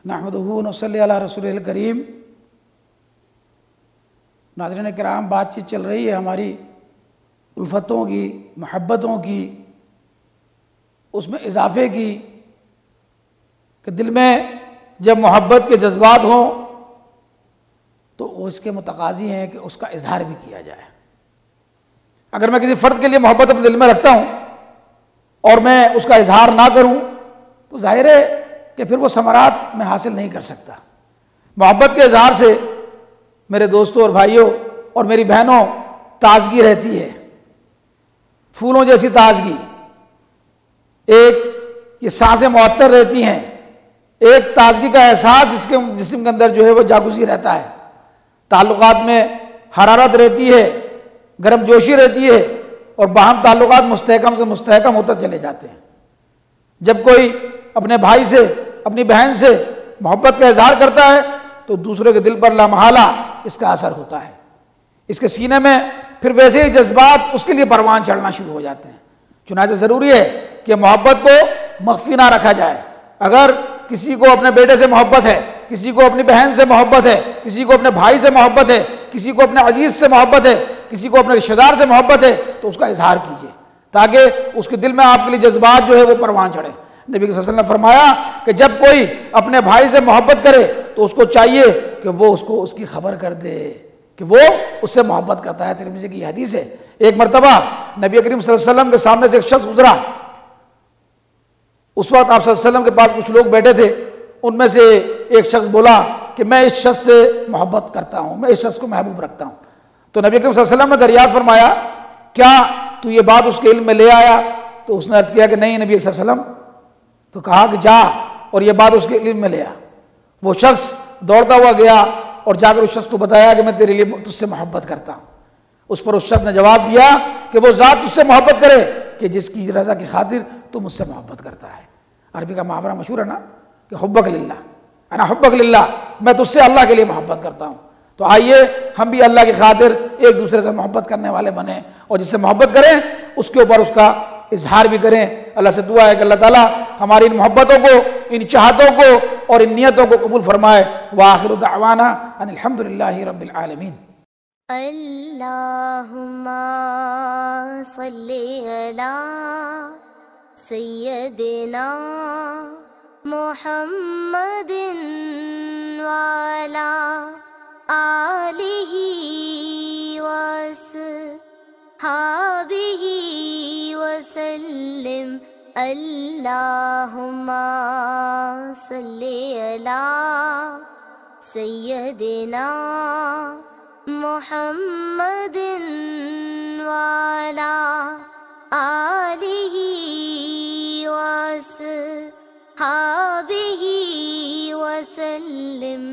نحمدہ و نصلی علی رسولہ الکریم۔ ناظرین کرام، بات چیت چل رہی ہے ہماری الفتوں کی، محبتوں کی، اس میں اضافے کی، کہ دل میں جب محبت کے جذبات ہوں تو وہ اس کے متقاضی ہیں کہ اس کا اظہار بھی کیا جائے۔ اگر میں کسی فرد کے لیے محبت اپنے دل میں رکھتا ہوں اور میں اس کا اظہار نہ کروں تو ظاہر ہے کہ پھر وہ ثمرات میں حاصل نہیں کر سکتا۔ محبت کے اظہار سے میرے دوستوں اور بھائیوں اور میری بہنوں تازگی رہتی ہے، پھولوں جیسی تازگی۔ ایک یہ سانسیں معطر رہتی ہیں، ایک تازگی کا احساس جس کے جسم کے اندر جو ہے وہ جاگزی رہتا ہے، تعلقات میں حرارت رہتی ہے، گرم جوشی رہتی ہے، اور باہم تعلقات مستحکم سے مستحکم ہوتے چلے جاتے ہیں۔ جب کوئی اپنے بھائی سے، اپنی بہن سے محبت کا اظہار کرتا ہے تو دوسرے کے دل پر لامحالہ اس کا اثر ہوتا ہے، اس کے سینے میں پھر ویسے ہی جذبات اس کے لیے پروان چڑھنا شروع ہو جاتے ہیں۔ چنانچہ ضروری ہے کہ محبت کو مخفی نہ رکھا جائے۔ اگر کسی کو اپنے بیٹے سے محبت ہے، کسی کو اپنی بہن سے محبت ہے، کسی کو اپنے بھائی سے محبت ہے، کسی کو اپنے عزیز سے محبت ہے، کسی کو اپنے رشتہ دار سے محبت ہے، تو اس کا اظہار کیجیے تاکہ اس کے دل میں آپ کے لیے جذبات جو ہے وہ پروان چڑھے۔ نبی صلی اللہ علیہ وسلم نے فرمایا کہ جب کوئی اپنے بھائی سے محبت کرے تو اس کو چاہیے کہ وہ اس کو اس کی خبر کر دے کہ وہ اس سے محبت کرتا ہے۔ ترمذی کی حدیث ہے۔ ایک مرتبہ نبی کریم صلی اللہ علیہ وسلم کے سامنے سے ایک شخص گزرا۔ اس وقت آپ صلی اللہ علیہ وسلم کے پاس کچھ لوگ بیٹھے تھے، ان میں سے ایک شخص بولا کہ میں اس شخص سے محبت کرتا ہوں، میں اس شخص کو محبوب رکھتا ہوں۔ تو نبی کریم صلی اللہ علیہ وسلم نے دریافت فرمایا کیا تو یہ بات اس کے علم میں لے آیا؟ تو اس نے عرض کیا کہ نہیں نبی صلی اللہ علیہ وسلم۔ تو کہا کہ جا اور یہ بات اس کے علم میں لے آ۔ وہ شخص دوڑتا ہوا گیا اور جا کر اس شخص کو بتایا کہ میں تیرے لیے تجھ سے محبت کرتا ہوں۔ اس پر اس شخص نے جواب دیا کہ وہ ذات تجھ سے محبت کرے کہ جس کی رضا کی خاطر تو مجھ سے محبت کرتا ہے۔ عربی کا محاورہ مشہور ہے نا کہ حبک للہ، انا حبک للہ، میں تجھ سے اللہ کے لیے محبت کرتا ہوں۔ تو آئیے ہم بھی اللہ کی خاطر ایک دوسرے سے محبت کرنے والے بنیں، اور جس سے محبت کریں اس کے اوپر اس کا اظہار بھی کریں۔ اللہ سے دعا ہے کہ اللہ تعالیٰ ہماری ان محبتوں کو، ان چاہتوں کو اور ان نیتوں کو قبول فرمائے۔ وآخر دعوانا ان الحمد للہ رب العالمین۔ اللہم صلی علی سیدنا محمد وعلی آلہ وصحبہ وسلم۔ اللہم صلی علی سیدنا محمد وعلی آلہ وصحبہ وسلم۔